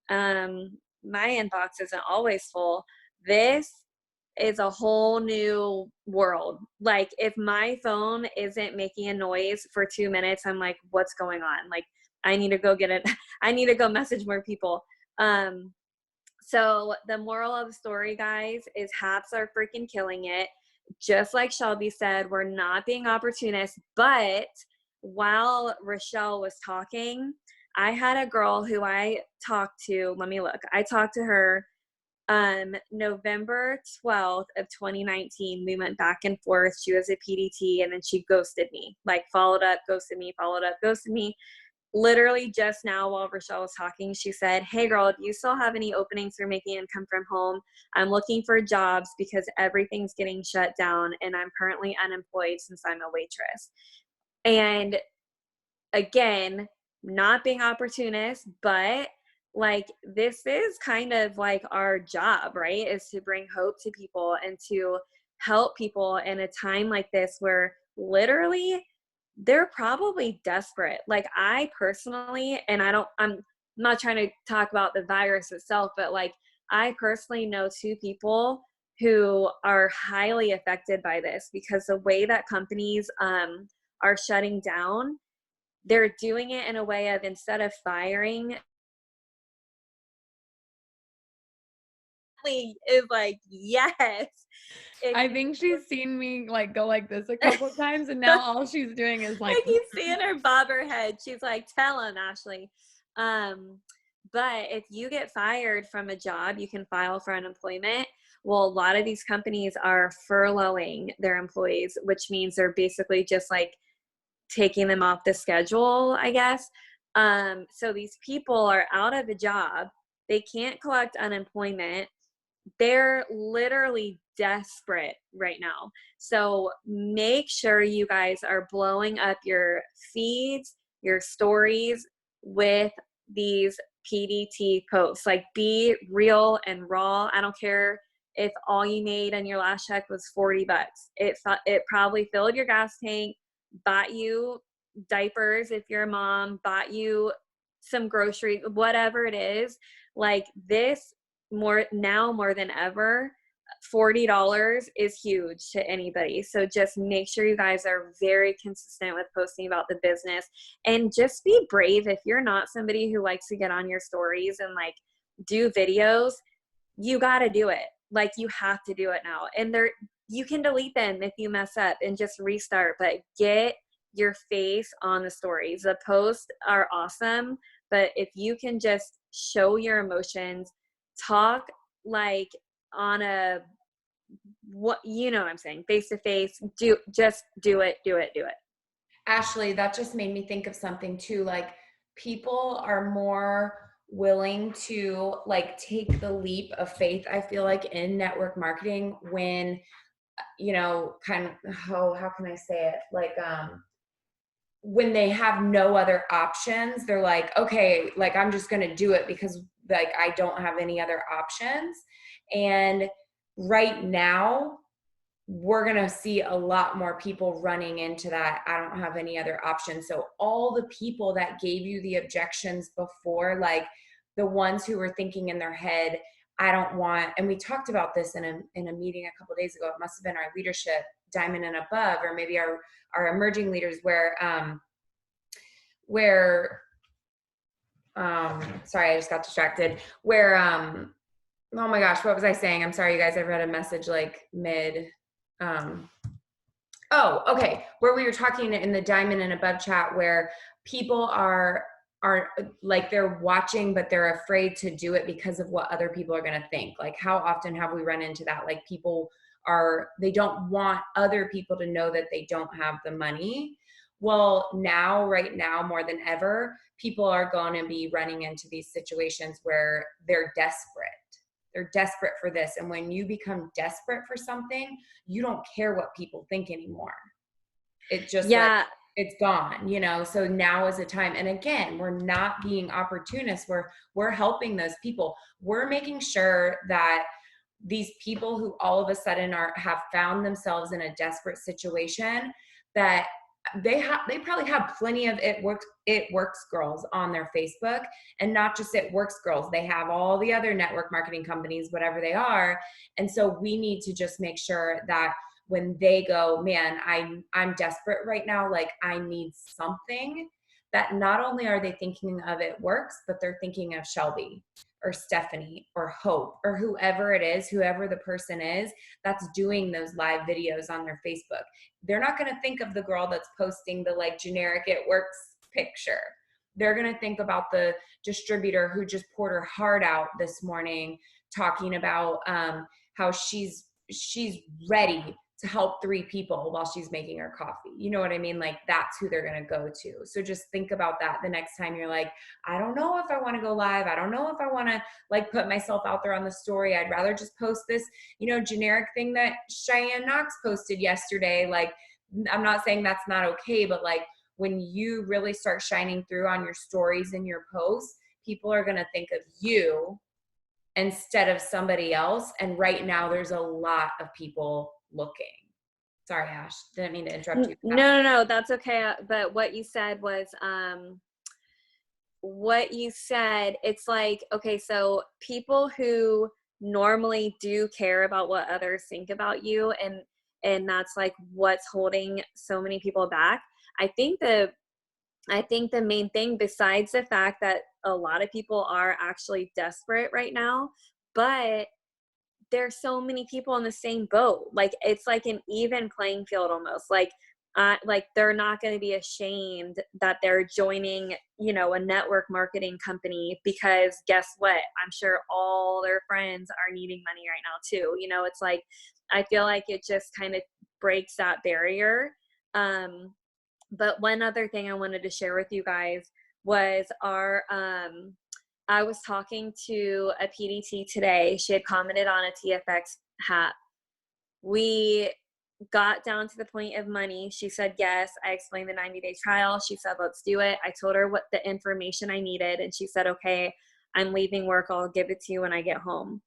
S2: My inbox isn't always full. This is a whole new world. Like, if my phone isn't making a noise for 2 minutes, I'm like, what's going on? Like, I need to go get it. I need to go message more people. So the moral of the story, guys, is HAPs are freaking killing it. Just like Shelby said, we're not being opportunists. But while Rochelle was talking, I had a girl who I talked to. Let me look. I talked to her November 12th of 2019. We went back and forth. She was a PDT, and then she ghosted me. Like, followed up, ghosted me, followed up, ghosted me. Literally just now while Rochelle was talking, she said, hey girl, do you still have any openings for making income from home? I'm looking for jobs because everything's getting shut down and I'm currently unemployed since I'm a waitress. And again, not being opportunist, but like, this is kind of like our job, right? Is to bring hope to people and to help people in a time like this where literally they're probably desperate. Like, I personally, and I'm not trying to talk about the virus itself, but like, I personally know 2 people who are highly affected by this, because the way that companies are shutting down, they're doing it in a way of, instead of firing, is like, yes.
S3: I think she's seen me like go like this a couple of times, and now all she's doing is like
S2: I keep seeing her bob her head. She's like, tell him, Ashley. But if you get fired from a job, you can file for unemployment. Well, a lot of these companies are furloughing their employees, which means they're basically just like taking them off the schedule, I guess. So these people are out of a job. They can't collect unemployment. They're literally desperate right now. So make sure you guys are blowing up your feeds, your stories with these PDT posts. Like, be real and raw. I don't care if all you made on your last check was $40. It probably filled your gas tank, bought you diapers if you're a mom, bought you some groceries, whatever it is. Like, this, more than ever, $40 is huge to anybody. So just make sure you guys are very consistent with posting about the business, and just be brave. If you're not somebody who likes to get on your stories and like do videos, you got to do it. Like, you have to do it now. And you can delete them if you mess up and just restart, but get your face on the stories. The posts are awesome, but if you can just show your emotions, talk like on a, what, you know what I'm saying, face to face, do it.
S1: Ashley, that just made me think of something too. Like, people are more willing to like take the leap of faith, I feel like, in network marketing when, kind of, how can I say it? Like, when they have no other options, they're like, okay, like, I'm just going to do it because like I don't have any other options. And right now, we're going to see a lot more people running into that. I don't have any other options. So all the people that gave you the objections before, like the ones who were thinking in their head, I don't want, and we talked about this in a meeting a couple of days ago. It must have been our leadership diamond and above, or maybe our emerging leaders, where sorry, I just got distracted, where oh my gosh, what was I saying? I'm sorry, you guys. I read a message like mid okay, where we were talking in the diamond and above chat, where people are are like they're watching, but they're afraid to do it because of what other people are going to think. Like how often have we run into that? Like they don't want other people to know that they don't have the money. Well, right now, more than ever, people are going to be running into these situations where they're desperate. They're desperate for this. And when you become desperate for something, you don't care what people think anymore. It just like,
S2: Yeah.
S1: it's gone, so now is the time. And again, we're not being opportunists. We're helping those people. We're making sure that these people who all of a sudden have found themselves in a desperate situation, that they probably have plenty of it works girls on their Facebook, and not just it works girls. They have all the other network marketing companies, whatever they are. And so we need to just make sure that when they go, man, I'm desperate right now, like I need something, that not only are they thinking of It Works, but they're thinking of Shelby or Stephanie or Hope or whoever it is, whoever the person is that's doing those live videos on their Facebook. They're not going to think of the girl that's posting the like generic It Works picture. They're going to think about the distributor who just poured her heart out this morning, talking about how she's ready to help 3 people while she's making her coffee. You know what I mean? Like that's who they're going to go to. So just think about that the next time you're like, I don't know if I want to go live. I don't know if I want to like put myself out there on the story. I'd rather just post this, generic thing that Cheyenne Knox posted yesterday. Like, I'm not saying that's not okay, but like when you really start shining through on your stories and your posts, people are going to think of you instead of somebody else. And right now there's a lot of people looking. Sorry, Ash, didn't mean to interrupt you.
S2: No, that's okay. But what you said was, it's like, okay, so people who normally do care about what others think about you, and that's like what's holding so many people back. I think the main thing, besides the fact that a lot of people are actually desperate right now, but there's so many people in the same boat. Like it's like an even playing field almost. Like they're not going to be ashamed that they're joining, a network marketing company, because guess what? I'm sure all their friends are needing money right now too. It's like, I feel like it just kind of breaks that barrier. But one other thing I wanted to share with you guys was I was talking to a PDT today. She had commented on a TFX HAP. We got down to the point of money. She said yes. I explained the 90-day trial. She said, let's do it. I told her what the information I needed, and she said, okay, I'm leaving work. I'll give it to you when I get home.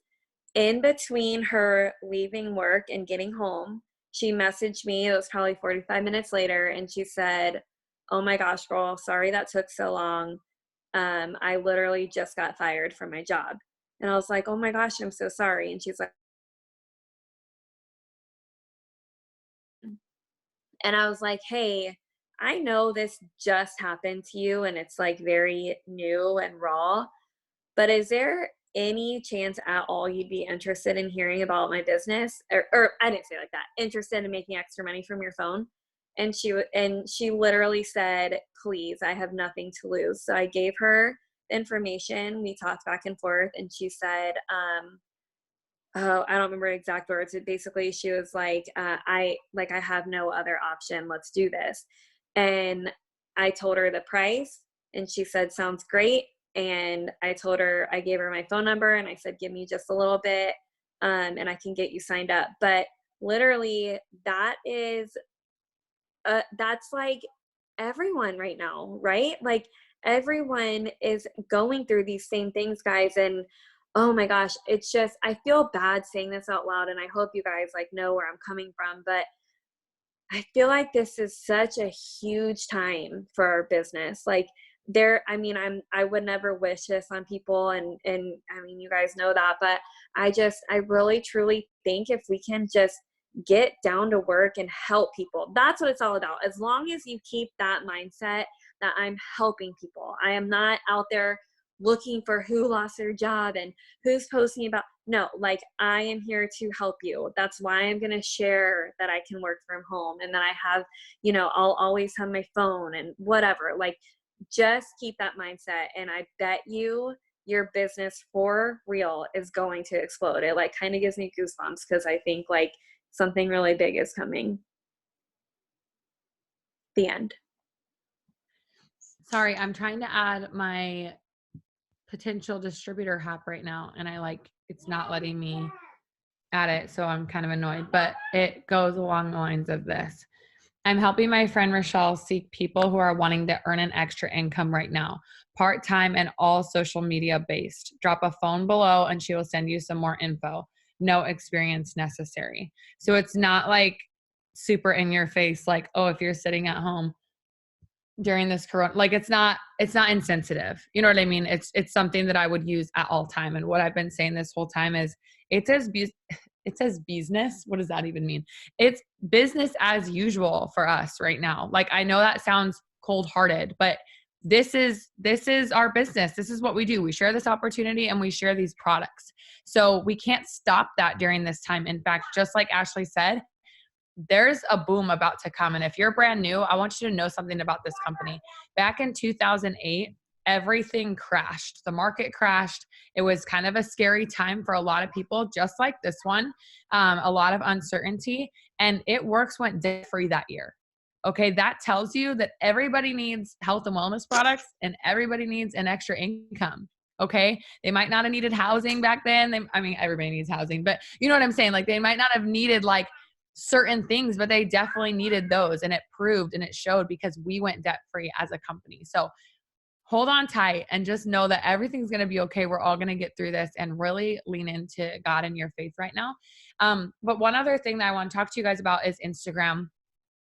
S2: In between her leaving work and getting home, she messaged me. It was probably 45 minutes later, and she said, oh my gosh, girl, sorry that took so long. I literally just got fired from my job. And I was like, oh my gosh, I'm so sorry. And she's like, and I was like, hey, I know this just happened to you and it's like very new and raw, but is there any chance at all you'd be interested in hearing about my business? Or I didn't say it like that, interested in making extra money from your phone? And she literally said, please, I have nothing to lose. So I gave her information. We talked back and forth, and she said, oh, I don't remember exact words, but basically she was like, I have no other option. Let's do this. And I told her the price, and she said, sounds great. And I gave her my phone number, and I said, give me just a little bit, and I can get you signed up. But literally that's like everyone right now, right? Like everyone is going through these same things, guys. And oh my gosh, it's just, I feel bad saying this out loud, and I hope you guys like know where I'm coming from, but I feel like this is such a huge time for our business. Like I would never wish this on people, and I mean, you guys know that, but I really truly think if we can just get down to work and help people, that's what it's all about. As long as you keep that mindset that I'm helping people, I am not out there looking for who lost their job and who's posting about. No, like I am here to help you. That's why I'm going to share that I can work from home, and that I have, I'll always have my phone and whatever. Like just keep that mindset. And I bet you your business for real is going to explode. It like kind of gives me goosebumps because I think like something really big is coming. The end.
S3: Sorry, I'm trying to add my potential distributor HAP right now, and it's not letting me add it, so I'm kind of annoyed, but it goes along the lines of this. I'm helping my friend Rochelle seek people who are wanting to earn an extra income right now, part-time and all social media based. Drop a phone below and she will send you some more info. No experience necessary. So it's not like super in your face, like, oh, if you're sitting at home during this corona, like it's not insensitive. You know what I mean? It's something that I would use at all time. And what I've been saying this whole time is it says business. What does that even mean? It's business as usual for us right now. Like I know that sounds cold-hearted, but this is our business. This is what we do. We share this opportunity and we share these products. So we can't stop that during this time. In fact, just like Ashley said, there's a boom about to come. And if you're brand new, I want you to know something about this company. Back in 2008, everything crashed. The market crashed. It was kind of a scary time for a lot of people, just like this one, a lot of uncertainty. And It Works went debt free that year. Okay, that tells you that everybody needs health and wellness products and everybody needs an extra income. Okay, they might not have needed housing back then. Everybody needs housing, but you know what I'm saying? Like they might not have needed like certain things, but they definitely needed those. And it proved and it showed because we went debt free as a company. So hold on tight and just know that everything's going to be okay. We're all going to get through this and really lean into God and your faith right now. But one other thing that I want to talk to you guys about is Instagram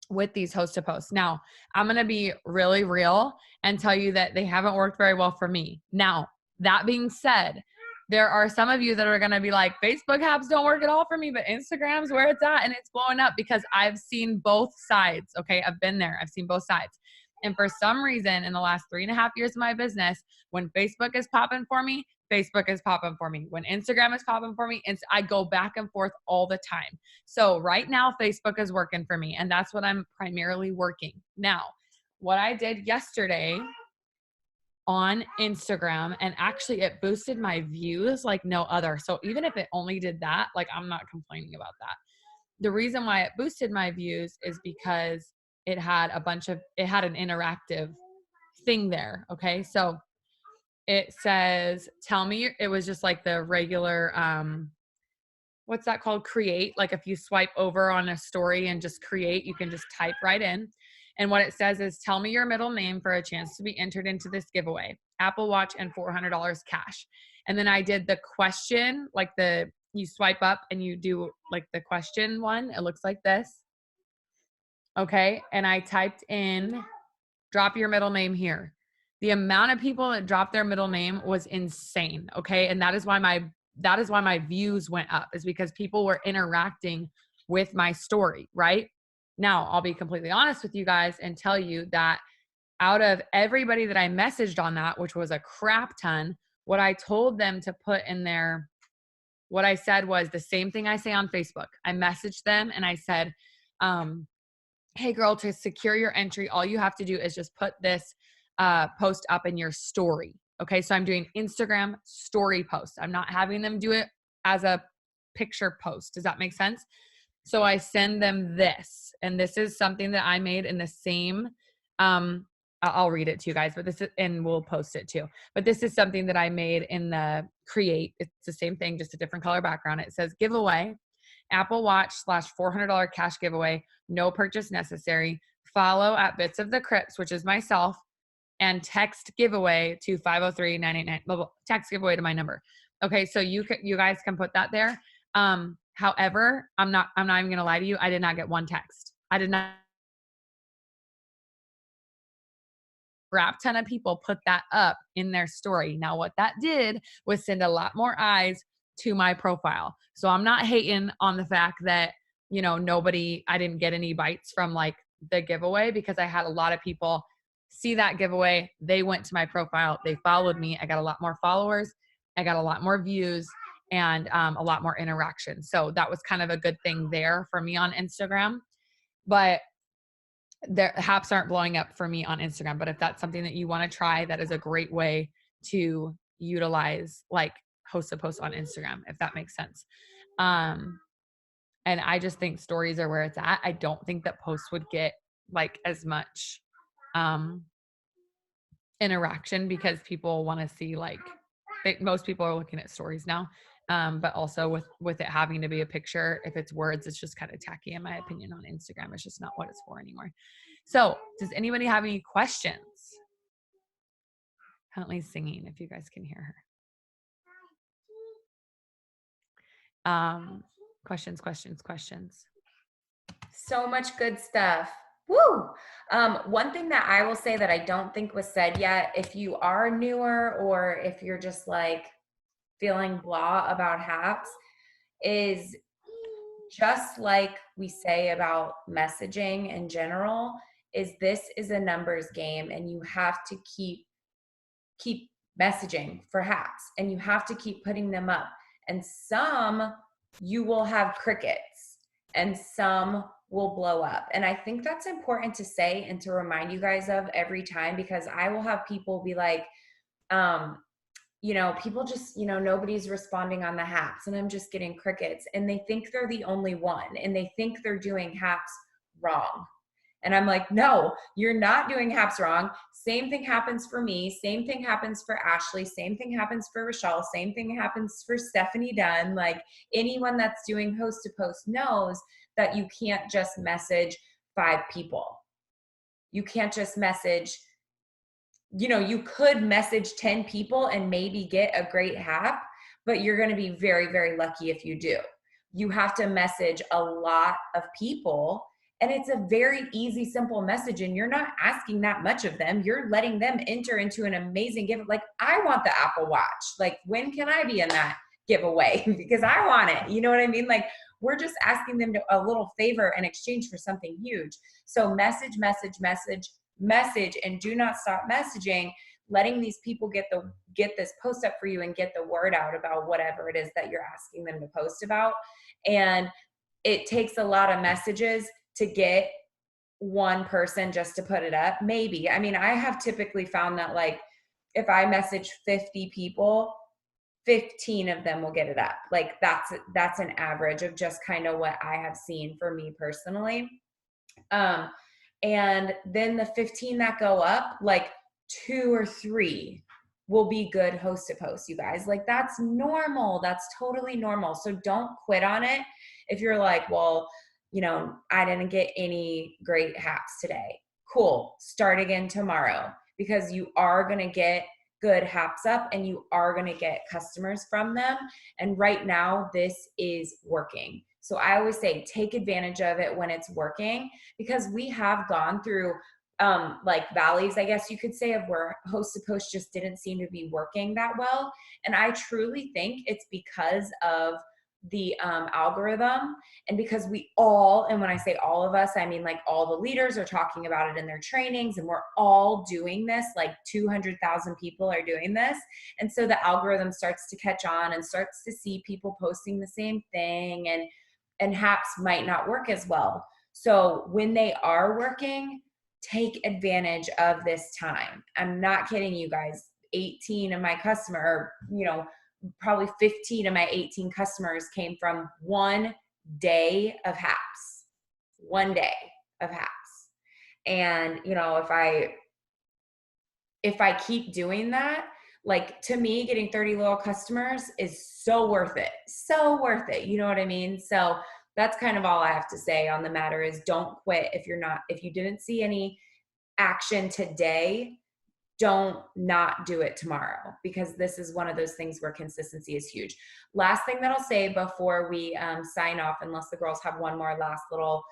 S3: with these host to posts. Now, I'm going to be really real and tell you that they haven't worked very well for me. Now, that being said, there are some of you that are going to be like, Facebook apps don't work at all for me, but Instagram's where it's at and it's blowing up because I've seen both sides. Okay. I've been there. I've seen both sides. And for some reason, in the last 3.5 years of my business, when Facebook is popping for me, Facebook is popping for me. When Instagram is popping for me, I go back and forth all the time. So right now, Facebook is working for me, and that's what I'm primarily working. Now, what I did yesterday on Instagram, and actually it boosted my views like no other. So even if it only did that, like I'm not complaining about that. The reason why it boosted my views is because it had an interactive thing there. Okay. So it says, it was just like the regular, what's that called? Create. Like if you swipe over on a story and just create, you can just type right in. And what it says is, tell me your middle name for a chance to be entered into this giveaway. Apple Watch and $400 cash. And then I did the question, like you swipe up and you do like the question one. It looks like this. Okay. And I typed in, drop your middle name here. The amount of people that dropped their middle name was insane. Okay. And that is why my views went up, is because people were interacting with my story, right? Now, I'll be completely honest with you guys and tell you that out of everybody that I messaged on that, which was a crap ton, what I told them to put in there, what I said was the same thing I say on Facebook. I messaged them and I said, hey girl, to secure your entry, all you have to do is just put this post up in your story. Okay, so I'm doing Instagram story posts. I'm not having them do it as a picture post. Does that make sense? So I send them this, and this is something that I made in the same, I'll read it to you guys, but and we'll post it too. But this is something that I made in the Create. It's the same thing, just a different color background. It says giveaway, Apple Watch /$400 cash giveaway, no purchase necessary. Follow at Bits of the Crips, which is myself, and text giveaway to 503-989. Text giveaway to my number. Okay, so you guys can put that there. However, I'm not even gonna lie to you. I did not get one text. I did not. Crap ton of people put that up in their story. Now, what that did was send a lot more eyes to my profile. So I'm not hating on the fact that, I didn't get any bites from like the giveaway, because I had a lot of people see that giveaway. They went to my profile. They followed me. I got a lot more followers. I got a lot more views and a lot more interaction. So that was kind of a good thing there for me on Instagram. But HAPs aren't blowing up for me on Instagram, but if that's something that you want to try, that is a great way to utilize like host to post on Instagram, if that makes sense. And I just think stories are where it's at. I don't think that posts would get like as much interaction because people want to see like most people are looking at stories now. But also with it having to be a picture, if it's words, it's just kind of tacky in my opinion on Instagram. It's just not what it's for anymore. So does anybody have any questions? Huntley's singing if you guys can hear her. Questions.
S1: So much good stuff. Woo! One thing that I will say that I don't think was said yet, if you are newer or if you're just like feeling blah about HAPs, is just like we say about messaging in general, is this is a numbers game and you have to keep messaging for HAPs and you have to keep putting them up. And some you will have crickets and some will blow up. And I think that's important to say and to remind you guys of every time, because I will have people be like, people just, nobody's responding on the HAPs and I'm just getting crickets. And they think they're the only one and they think they're doing HAPs wrong. And I'm like, no, you're not doing HAPs wrong. Same thing happens for me. Same thing happens for Ashley. Same thing happens for Rochelle. Same thing happens for Stephanie Dunn. Like anyone that's doing host to post knows that you can't just message 5 people. You can't just message, you could message 10 people and maybe get a great HAP, but you're going to be very, very lucky if you do. You have to message a lot of people. And it's a very easy, simple message. And you're not asking that much of them. You're letting them enter into an amazing gift. Like, I want the Apple Watch. Like, when can I be in that giveaway? Because I want it. You know what I mean? Like, we're just asking them a little favor in exchange for something huge. So message, and do not stop messaging, letting these people get this post up for you and get the word out about whatever it is that you're asking them to post about. And it takes a lot of messages to get one person just to put it up. Maybe. I mean, I have typically found that like if I message 50 people, 15 of them will get it up. Like that's an average of just kind of what I have seen for me personally. And then the 15 that go up, like 2 or 3 will be good host to post, you guys. Like that's normal. That's totally normal. So don't quit on it. If you're like, well, I didn't get any great HAPs today. Cool. Start again tomorrow, because you are going to get good HAPs up and you are going to get customers from them. And right now this is working. So I always say, take advantage of it when it's working, because we have gone through like valleys, I guess you could say, of where host to post just didn't seem to be working that well. And I truly think it's because of the algorithm, and because we all, and when I say all of us, I mean like all the leaders are talking about it in their trainings, and we're all doing this, like 200,000 people are doing this. And so the algorithm starts to catch on and starts to see people posting the same thing, and HAPs might not work as well. So when they are working, take advantage of this time. I'm not kidding you guys. 18 of my customer, probably 15 of my 18 customers came from one day of HAPs. One day of HAPs. And, if I keep doing that, like to me, getting 30 loyal customers is so worth it. So worth it. You know what I mean? So that's kind of all I have to say on the matter is don't quit. If you didn't see any action today, don't not do it tomorrow, because this is one of those things where consistency is huge. Last thing that I'll say before we sign off, unless the girls have one more last little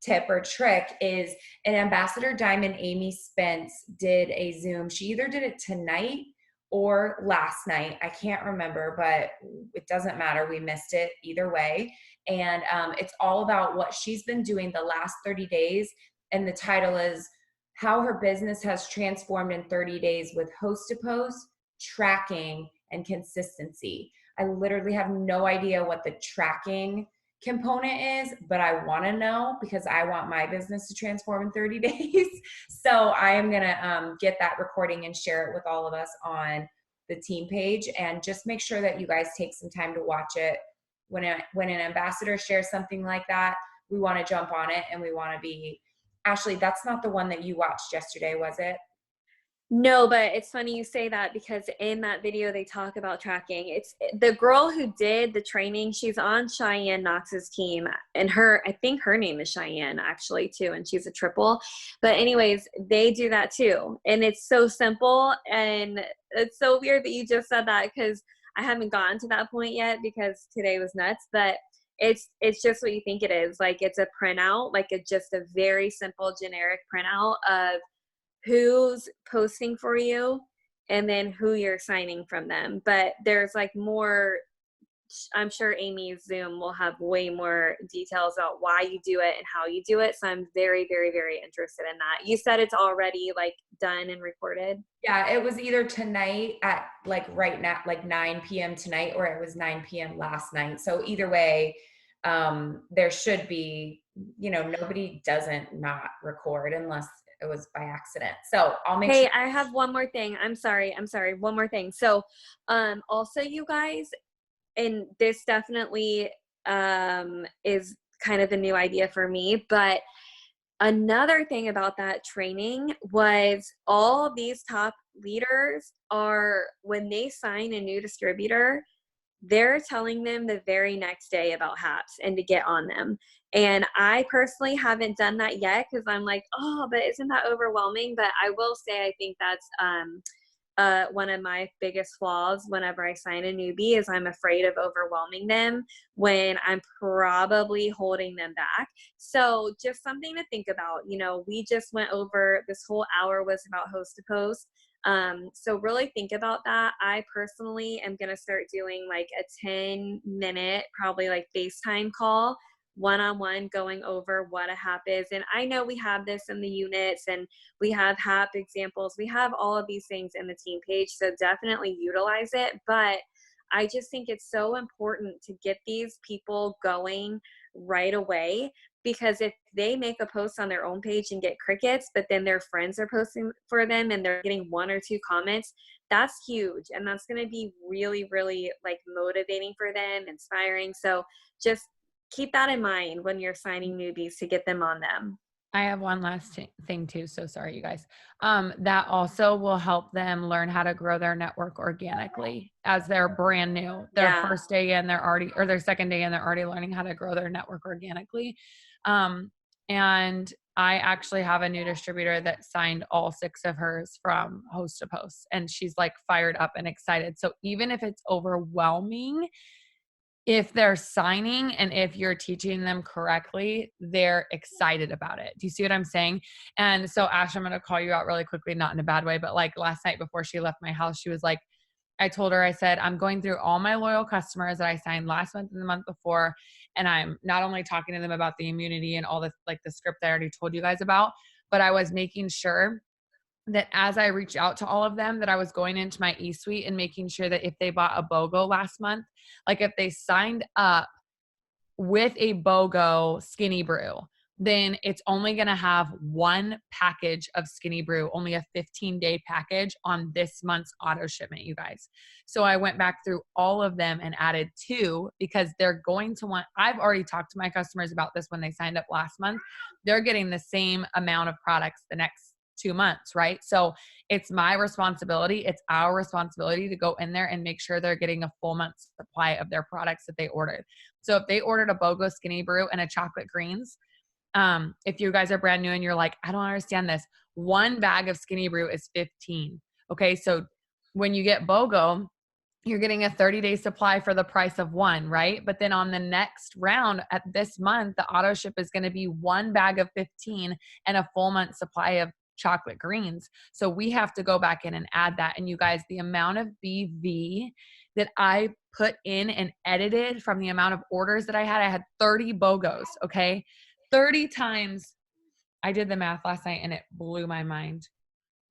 S1: tip or trick, is an Ambassador Diamond, Amy Spence, did a Zoom. She either did it tonight or last night. I can't remember, but it doesn't matter. We missed it either way. And it's all about what she's been doing the last 30 days. And the title is How Her Business Has Transformed in 30 Days with Host to Post, Tracking, and Consistency. I literally have no idea what the tracking component is, but I want to know because I want my business to transform in 30 days. So I am going to get that recording and share it with all of us on the team page, and just make sure that you guys take some time to watch it. When an ambassador shares something like that, we want to jump on it, and we want to be, Ashley, that's not the one that you watched yesterday, was it?
S2: No, but it's funny you say that because in that video they talk about tracking. It's the girl who did the training. She's on Cheyenne Knox's team, and I think her name is Cheyenne actually too, and she's a triple. But anyways, they do that too, and it's so simple, and it's so weird that you just said that because I haven't gotten to that point yet because today was nuts. But it's just what you think it is. Like it's a printout, like just a very simple generic printout of who's posting for you and then who you're signing from them. But there's like more, I'm sure Amy's Zoom will have way more details about why you do it and how you do it. So I'm very, very, very interested in that. You said it's already like done and recorded.
S1: Yeah, it was either tonight at like right now, like 9 p.m. tonight, or it was 9 p.m. last night. So either way, there should be, nobody doesn't not record unless it was by accident. So I'll make
S2: Hey,
S1: sure.
S2: I have one more thing. I'm sorry. One more thing. So, also you guys, and this definitely, is kind of a new idea for me, but another thing about that training was all of these top leaders are, when they sign a new distributor, they're telling them the very next day about HAPs and to get on them. And I personally haven't done that yet because I'm like, oh, but isn't that overwhelming? But I will say I think that's one of my biggest flaws whenever I sign a newbie is I'm afraid of overwhelming them when I'm probably holding them back. So just something to think about. We just went over, this whole hour was about host to post. So really think about that. I personally am going to start doing like a 10-minute, probably like FaceTime call, one-on-one, going over what a HAP is. And I know we have this in the units and we have HAP examples. We have all of these things in the team page. So definitely utilize it. But I just think it's so important to get these people going right away, because if they make a post on their own page and get crickets, but then their friends are posting for them and they're getting 1 or 2 comments, that's huge. And that's going to be really, really like motivating for them, inspiring. So just keep that in mind when you're signing newbies to get them on them.
S3: I have one last thing too. So sorry, you guys. That also will help them learn how to grow their network organically as they're brand new. Their
S2: Yeah.
S3: first day in, they're already, or their second day in, they're already learning how to grow their network organically. And I actually have a new distributor that signed all 6 of hers from host to post, and she's like fired up and excited. So even if it's overwhelming, if they're signing and if you're teaching them correctly, they're excited about it. Do you see what I'm saying? And so Ash, I'm going to call you out really quickly, not in a bad way, but like last night before she left my house, she was like, I told her, I said, I'm going through all my loyal customers that I signed last month and the month before. And I'm not only talking to them about the immunity and all this, like the script I already told you guys about, but I was making sure that as I reached out to all of them, that I was going into my e-suite and making sure that if they bought a BOGO last month, like if they signed up with a BOGO Skinny Brew, then it's only going to have 1 package of Skinny Brew, only a 15-day package on this month's auto shipment, you guys. So I went back through all of them and added 2 because they're going to want, I've already talked to my customers about this when they signed up last month. They're getting the same amount of products the next 2 months, right? So it's my responsibility. It's our responsibility to go in there and make sure they're getting a full month's supply of their products that they ordered. So if they ordered a BOGO Skinny Brew and a chocolate greens, if you guys are brand new and you're like, I don't understand this, 1 bag of Skinny Brew is 15. Okay. So when you get BOGO, you're getting a 30-day supply for the price of 1, right? But then on the next round at this month, the auto ship is going to be 1 bag of 15 and a full month supply of chocolate greens. So we have to go back in and add that. And you guys, the amount of BV that I put in and edited from the amount of orders that I had 30 BOGOs, okay? 30 times, I did the math last night and it blew my mind.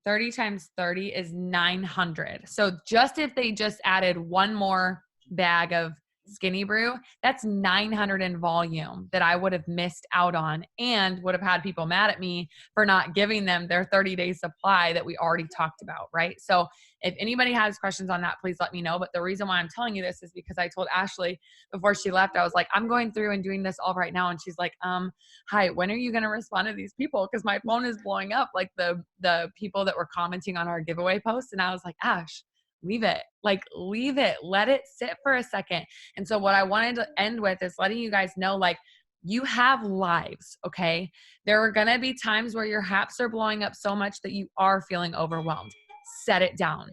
S3: 30 times 30 is 900. So just if they just added 1 more bag of Skinny Brew, that's 900 in volume that I would have missed out on and would have had people mad at me for not giving them their 30-day supply that we already talked about, right? So if anybody has questions on that, please let me know. But the reason why I'm telling you this is because I told Ashley before she left, I was like, I'm going through and doing this all right now. And she's like, hi, when are you going to respond to these people? Because my phone is blowing up, like the people that were commenting on our giveaway post. And I was like, Ash, leave it. Like, leave it. Let it sit for a second. And so what I wanted to end with is letting you guys know, like, you have lives, okay? There are going to be times where your HAPs are blowing up so much that you are feeling overwhelmed. Set it down.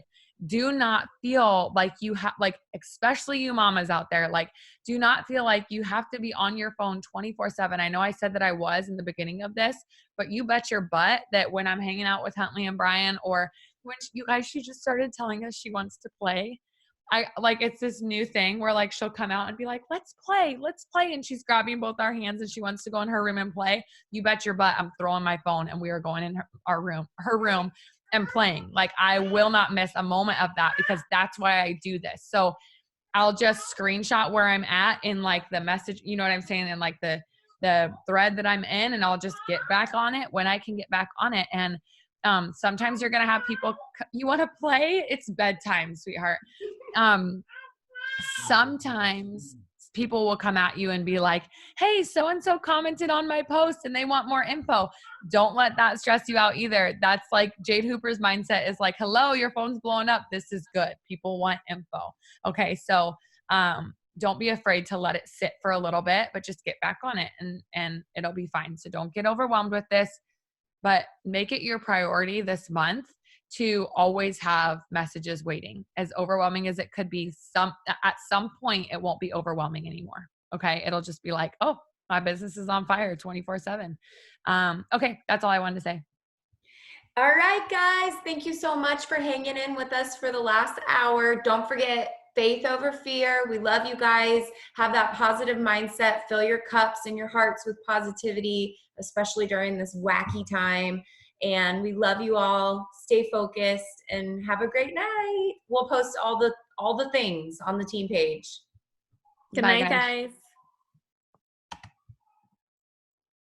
S3: Do not feel like you have, like, especially you mamas out there, like, do not feel like you have to be on your phone 24/7. I know I said that I was in the beginning of this, but you bet your butt that when I'm hanging out with Huntley and Brian, or when she just started telling us she wants to play. It's this new thing where like she'll come out and be like, let's play. And she's grabbing both our hands and she wants to go in her room and play. You bet your butt I'm throwing my phone and we are going in her room and playing. Like, I will not miss a moment of that because that's why I do this. So I'll just screenshot where I'm at in like the message, you know what I'm saying? And like the thread that I'm in, and I'll just get back on it when I can get back on it. And sometimes you're going to have people, you want to play? It's bedtime, sweetheart. Sometimes people will come at you and be like, hey, so-and-so commented on my post and they want more info. Don't let that stress you out either. That's like Jade Hooper's mindset is like, hello, your phone's blowing up. This is good. People want info. Okay. So, don't be afraid to let it sit for a little bit, but just get back on it and it'll be fine. So don't get overwhelmed with this, but make it your priority this month to always have messages waiting. As overwhelming as it could be, at some point, it won't be overwhelming anymore. Okay. It'll just be like, oh, my business is on fire 24/7. Okay. That's all I wanted to say.
S1: All right, guys. Thank you so much for hanging in with us for the last hour. Don't forget, faith over fear. We love you guys. Have that positive mindset. Fill your cups and your hearts with positivity, especially during this wacky time. And we love you all. Stay focused and have a great night. We'll post all the things on the team page.
S2: Good
S3: Bye,
S2: night, guys.